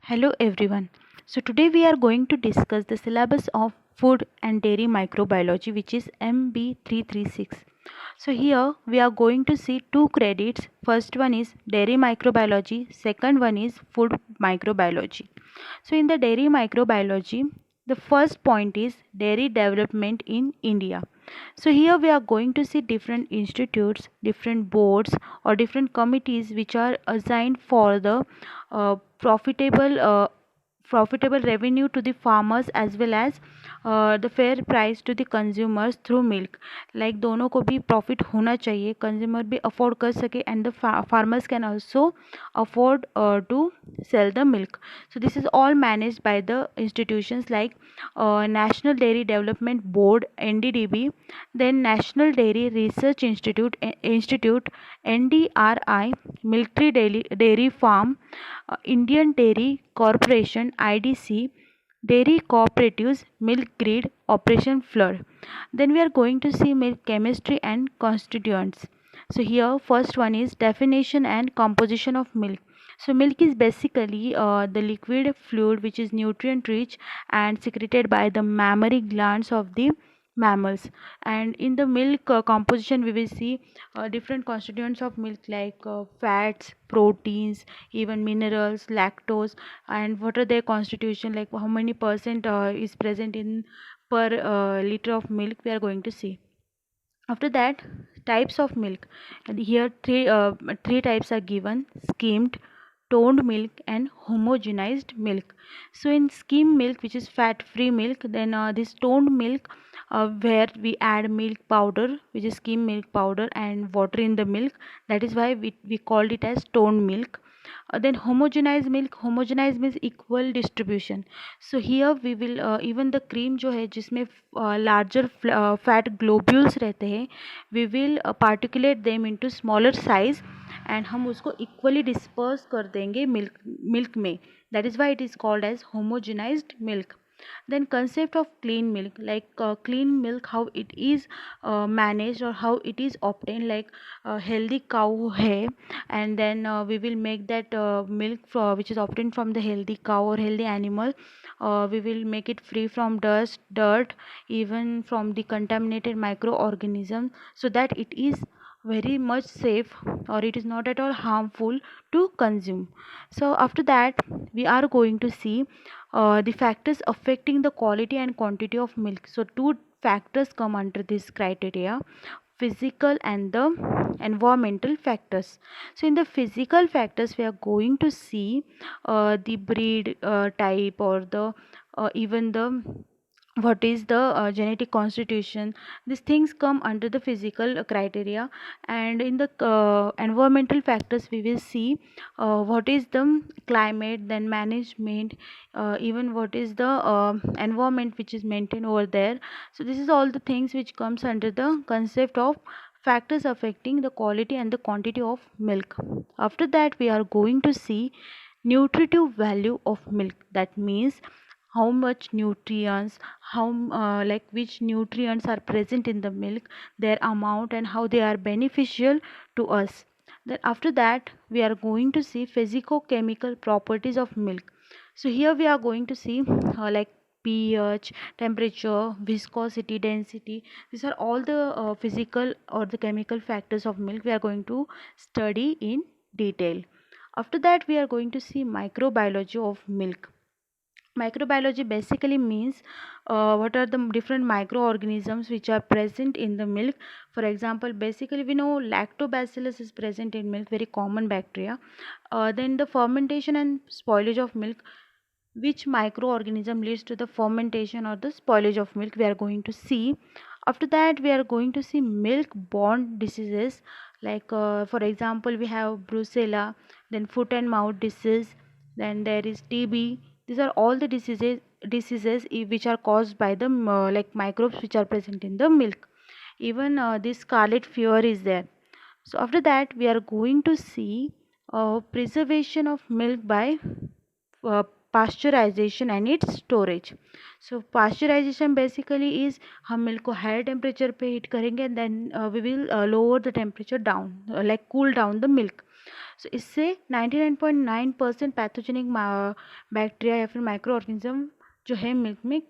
Hello everyone. So today we are going to discuss the syllabus of food and dairy microbiology, which is MB336. So here we are going to see two credits. First one is dairy microbiology, second one is food microbiology. So in the dairy microbiology, the first point is dairy development in India. So here we are going to see different institutes, different boards or different committees which are assigned for the profitable revenue to the farmers as well as the fair price to the consumers through milk. Like दोनों को भी profit होना चाहिए, consumer भी afford कर सके and the farmers can also afford to sell the milk. So this is all managed by the institutions like National Dairy Development Board (NDDB), then National Dairy Research Institute NDRI, Military Dairy Farm, Indian Dairy Corporation (IDC), Dairy Cooperatives, Milk Grid, Operation Flood. Then we are going to see milk chemistry and constituents. So here first one is definition and composition of milk. So milk is basically the liquid fluid which is nutrient rich and secreted by the mammary glands of the mammals. And in the milk composition we will see different constituents of milk like fats, proteins, even minerals, lactose, and what are their constitution, like how many percent is present in per liter of milk we are going to see. After that, types of milk. And here three types are given: skimmed, toned milk and homogenized milk. So in skim milk, which is fat free milk, then this toned milk where we add milk powder, which is skim milk powder, and water in the milk. That is why we called it as toned milk. Then homogenized means equal distribution. So here we will even the cream जो है जिसमें larger fat globules रहते हैं, we will particulate them into smaller size and हम उसको equally disperse कर देंगे milk में. That is why it is called as homogenized milk. Then concept of clean milk, like clean milk, how it is managed or how it is obtained, like healthy cow hai, and then we will make that milk which is obtained from the healthy cow or healthy animal. We will make it free from dust, dirt, even from the contaminated microorganisms, so that it is very much safe or it is not at all harmful to consume. So after that we are going to see the factors affecting the quality and quantity of milk. So two factors come under this criteria: physical and the environmental factors. So in the physical factors we are going to see the breed type or the even the what is the genetic constitution. These things come under the physical criteria. And in the environmental factors we will see what is the climate, then management, even what is the environment which is maintained over there. So this is all the things which comes under the concept of factors affecting the quality and the quantity of milk. After that we are going to see nutritive value of milk. That means how much nutrients, how like which nutrients are present in the milk, their amount and how they are beneficial to us. Then after that we are going to see physicochemical properties of milk. So here we are going to see like pH, temperature, viscosity, density. These are all the physical or the chemical factors of milk we are going to study in detail. After that we are going to see microbiology of milk. Microbiology basically means what are the different microorganisms which are present in the milk. For example, basically we know lactobacillus is present in milk, very common bacteria. Then the fermentation and spoilage of milk, which microorganism leads to the fermentation or the spoilage of milk, we are going to see. After that we are going to see milk borne diseases, like for example we have brucella, then foot and mouth disease, then there is TB. These are all the diseases which are caused by the like microbes which are present in the milk. Even this scarlet fever is there. So after that we are going to see preservation of milk by uh, pasteurization and its storage. So pasteurization basically is हम milk को higher temperature पे heat करेंगे, then we will lower the temperature down, like cool down the milk. सो इससे 99.9% pathogenic bacteria या फिर micro organism जो है milk में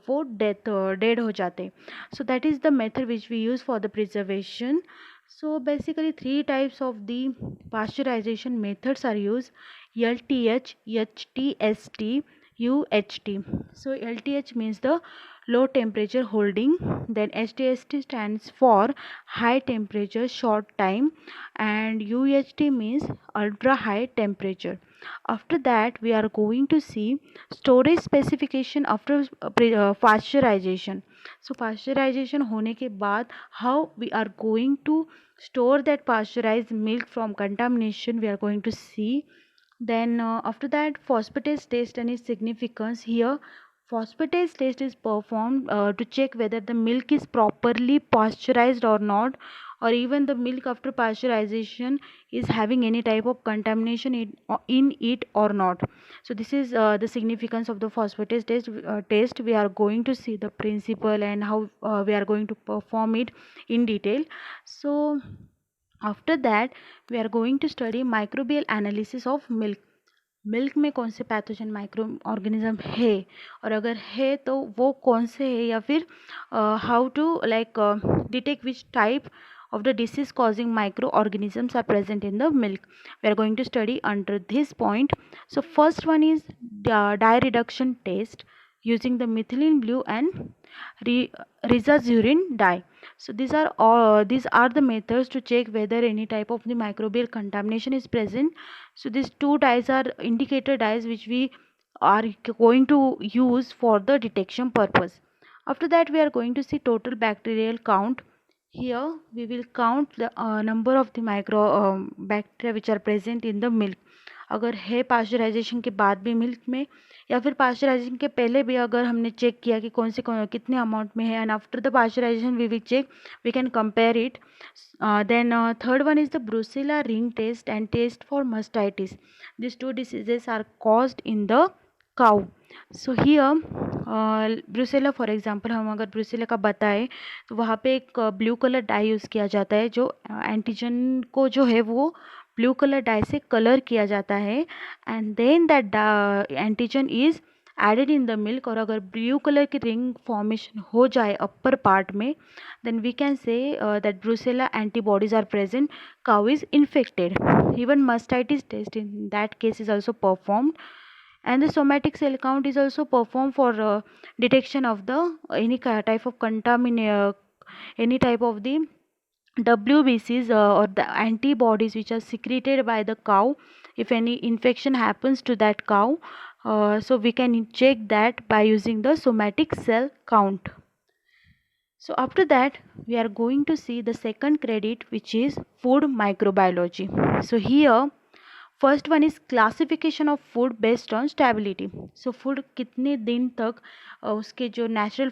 वो डेड हो जाते हैं. So that is the method which we use for the preservation. So basically three types of the pasteurization methods are used: LTH, HTST, UHT. So LTH means the low temperature holding, then HTST stands for high temperature short time, and UHT means ultra high temperature. After that we are going to see storage specification after pasteurization. So pasteurization होने के बाद how we are going to store that pasteurized milk from contamination, we are going to see. Then after that, phosphatase test and its significance. Here phosphatase test is performed to check whether the milk is properly pasteurized or not, or even the milk after pasteurization is having any type of contamination in it or not. So this is the significance of the phosphatase test. We are going to see the principle and how we are going to perform it in detail. So after that we are going to study microbial analysis of milk. Milk में कौन से pathogen micro organism है, और अगर है तो वो कौन से है, या फिर how to like detect which type of the disease causing microorganisms are present in the milk. We are going to study under this point. So first one is dye reduction test using the methylene blue and rizazurin dye. So these are the methods to check whether any type of the microbial contamination is present. So these two dyes are indicator dyes which we are going to use for the detection purpose. After that we are going to see total bacterial count. Here we will count the number of the micro bacteria which are present in the milk. अगर है pasteurisation के बाद भी milk में, या फिर pasteurisation के पहले भी अगर हमने चेक किया कि कौन से कितने अमाउंट में है, and after the pasteurisation we will check, we can compare it. Then third one is the Brucella ring test and test for mastitis. This two diseases are caused in the cow. So here Brucella for example, हम अगर Brucella का बताएं तो वहाँ पे एक blue colour dye use किया जाता है, जो एंटीजन को जो है वो ब्लू कलर डाई से कलर किया जाता है, and then that antigen is added in the milk. और अगर ब्लू कलर की रिंग फॉर्मेशन हो जाए अपर पार्ट में, then we can say that Brucella antibodies are present, cow is infected. Even mastitis test in that case is also performed, and the somatic cell count is also performed for detection of the any type of any type of the WBCs or the antibodies which are secreted by the cow. If any infection happens to that cow, so we can check that by using the somatic cell count. So after that we are going to see the second credit, which is food microbiology. So here first one is classification of food based on stability. So food कितने दिन तक उसके जो natural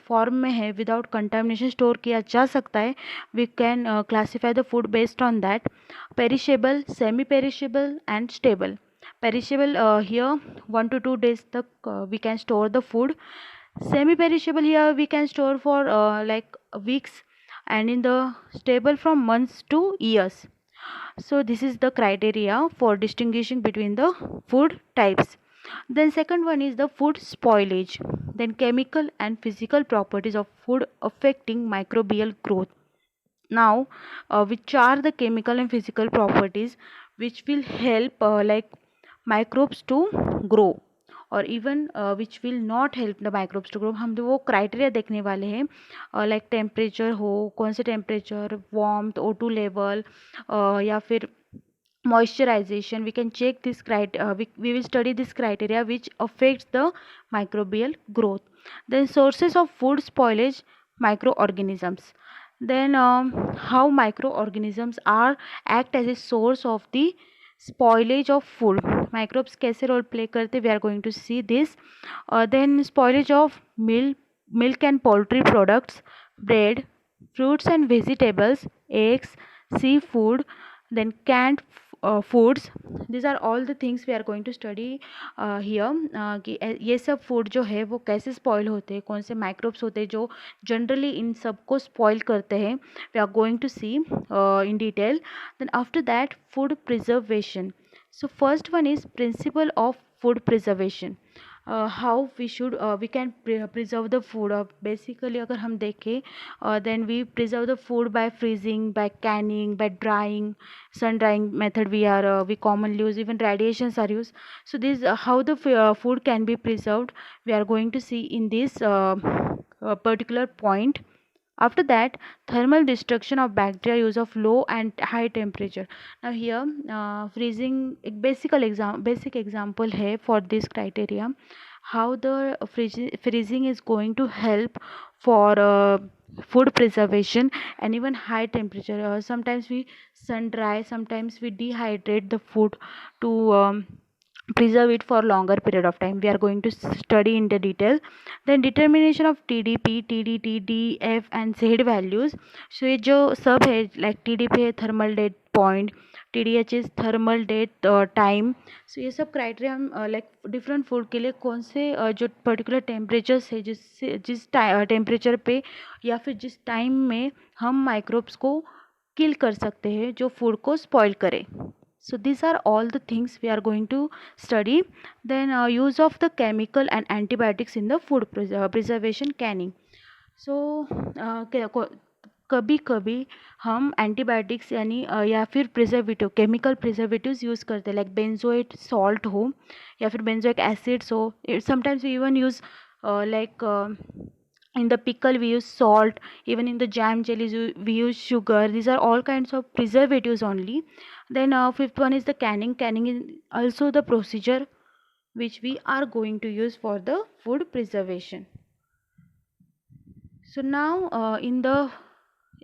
form में है without contamination store किया जा सकता है. We can classify the food based on that. Perishable, semi perishable and stable. Perishable here 1 to 2 days तक we can store the food. Semi perishable here we can store for like weeks, and in the stable from months to years. So this is the criteria for distinguishing between the food types. Then second one is the food spoilage. Then chemical and physical properties of food affecting microbial growth. Now which are the chemical and physical properties which will help like microbes to grow, और even which will not help the microbes to grow. हम वो criteria देखने वाले हैं, like temperature हो, कौन से temperature, warmth, O2 level, या फिर moisturization. We can check this we will study this criteria which affects the microbial growth. Then sources of food spoilage, microorganisms. Then how microorganisms are act as a source of the spoilage of food. Microbes कैसे role play करते, we are going to see this. Then spoilage of milk and poultry products, bread, fruits and vegetables, eggs, seafood, then canned foods. These are all the things we are going to study here, कि ये सब food जो है वो कैसे spoil होते हैं, कौन से microbes होते हैं जो generally इन सब को spoil करते हैं, we are going to see in detail. Then after that, food preservation. So first one is principle of food preservation. How we can preserve the food. Basically अगर हम देखें, then we preserve the food by freezing, by canning, by drying, sun drying method we commonly use, even radiations are used. So this how the food can be preserved, we are going to see in this particular point. After that, thermal destruction of bacteria, use of low and high temperature. Now here freezing एक basic example है for this criteria, how the freezing is going to help for food preservation and even high temperature. Sometimes we sun dry, sometimes we dehydrate the food to preserve it for longer period of time. We are going to study in the detail. Then determination of TDP, TDT, DF and SAID values. So ये जो सब है, like TDP है thermal dead point, TDH is thermal dead time. So ये सब criteria हम like different food के लिए कौन से जो particular temperatures है, जिस टेम्परेचर पे या फिर जिस टाइम में हम माइक्रोब्स को किल कर सकते हैं जो फूड को स्पॉइल करे. So these are all the things we are going to study. Then use of the chemical and antibiotics in the food preservation canning. So कभी कभी हम एंटीबायोटिक्स यानी या फिर प्रिजर्वेटिव, केमिकल प्रिजर्वेटिव्स यूज़ करते हैं, लाइक बेंजोएट सॉल्ट हो या फिर बेंजोइक एसिड्स हो. Sometimes we even use like in the pickle we use salt, even in the jam jellies we use sugar. These are all kinds of preservatives only. Then fifth one is the canning. Canning is also the procedure which we are going to use for the food preservation. So now in the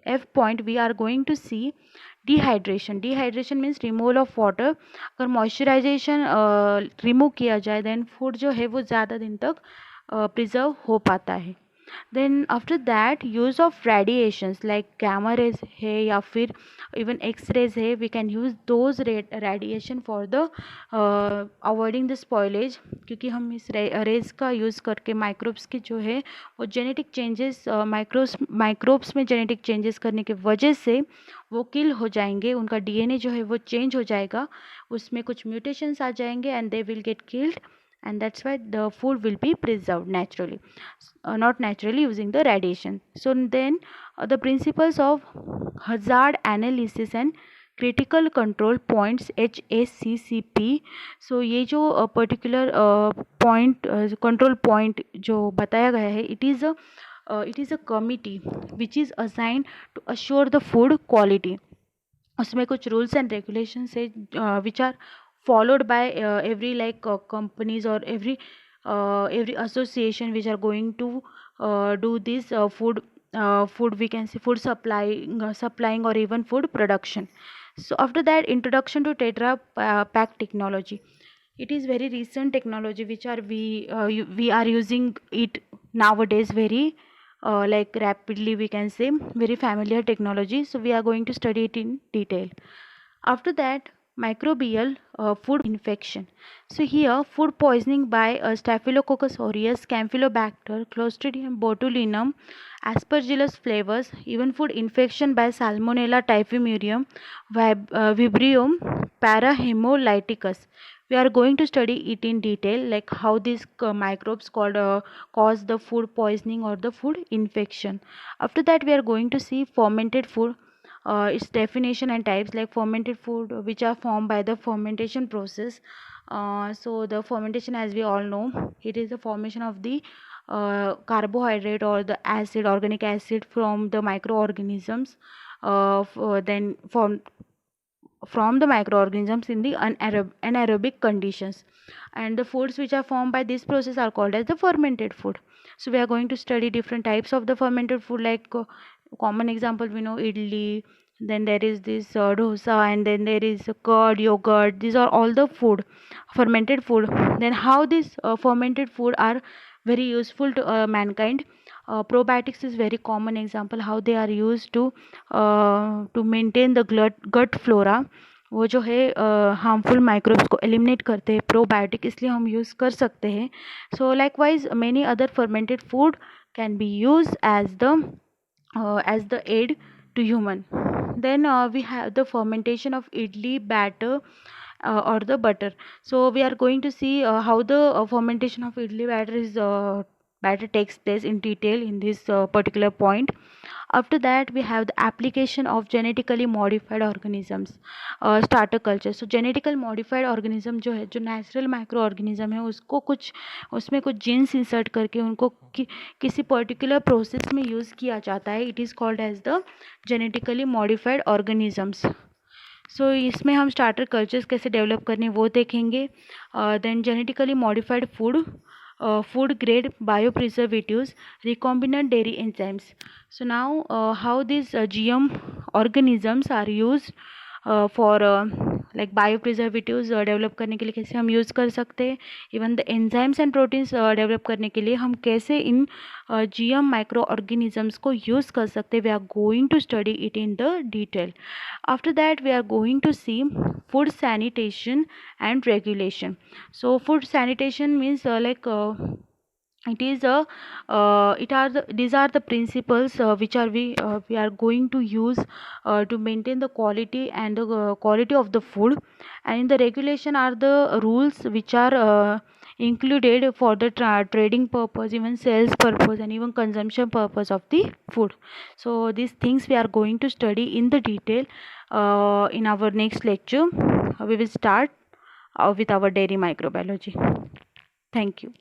F point we are going to see dehydration. Dehydration means removal of water. अगर moisturisation remove किया जाए then food जो है वो ज़्यादा दिन तक preserve हो पाता है. Then after that, use of radiations like gamma rays है या फिर even x-rays है, we can use those radiation for the avoiding the spoilage. क्योंकि हम इस रेज का यूज़ करके माइक्रोब्स की जो है वो जेनेटिक चेंजेस, माइक्रोब्स में जेनेटिक चेंजेस करने की वजह से वो किल हो जाएंगे, उनका डीएनए जो है वो चेंज हो जाएगा, उसमें कुछ म्यूटेशंस आ जाएंगे and they will get killed, and that's why the food will be preserved naturally, not naturally using the radiation. So then the principles of hazard analysis and critical control points, HACCP. so ये जो particular point control point जो बताया गया है, it is a committee which is assigned to assure the food quality. उसमें कुछ rules and regulations है which are followed by every like companies or every association which are going to do this food we can say food supplying or even food production. So after that, introduction to Tetra Pak technology. It is very recent technology which are we are using it nowadays very like rapidly, we can say very familiar technology. So we are going to study it in detail. After that, microbial food infection. So here food poisoning by Staphylococcus aureus, Campylobacter, Clostridium botulinum, Aspergillus flavus, even food infection by Salmonella typhimurium, Vibrio parahemolyticus. We are going to study it in detail, like how these microbes cause the food poisoning or the food infection. After that, we are going to see fermented food. Its definition and types, like fermented food which are formed by the fermentation process. So the fermentation, as we all know, it is the formation of the carbohydrate or the acid, organic acid from the microorganisms, then from the microorganisms in the anaerobic conditions, and the foods which are formed by this process are called as the fermented food. So we are going to study different types of the fermented food, like common example we know idli, then there is this dosa, and then there is curd, yogurt. These are all the food, fermented food. Then how these fermented food are very useful to mankind. Probiotics is very common example how they are used to maintain the gut flora. वो जो है harmful microbes को eliminate करते हैं, probiotic, इसलिए हम use कर सकते हैं. सो likewise many other fermented food can be use as the aid to human. Then we have the fermentation of idli batter or the butter. So we are going to see how the fermentation of idli batter takes place in detail in this particular point. After that we have the application of genetically modified organisms, starter culture. So genetically modified organism जो है, जो natural micro organism है, उसको कुछ उसमें कुछ genes insert करके उनको किसी particular process में use किया जाता है. It is called as the genetically modified organisms. सो इसमें हम स्टार्टर कल्चर्स कैसे डेवलप करने वो देखेंगे. Then genetically modified food grade biopreservatives, recombinant dairy enzymes. So now how these GM organisms are used for like biopreservatives develop करने के लिए कैसे हम यूज़ कर सकते हैं. Even the enzymes and proteins develop करने के लिए हम कैसे इन GM माइक्रो ऑर्गेनिजम्स को यूज़ कर सकते हैं. We are going to study it in the detail. After that we are going to see food sanitation and regulation. So food sanitation means these are the principles which are we are going to use to maintain the quality and the quality of the food. And in the regulation are the rules which are included for the trading purpose, even sales purpose, and even consumption purpose of the food. So these things we are going to study in the detail in our next lecture. We will start with our dairy microbiology. Thank you.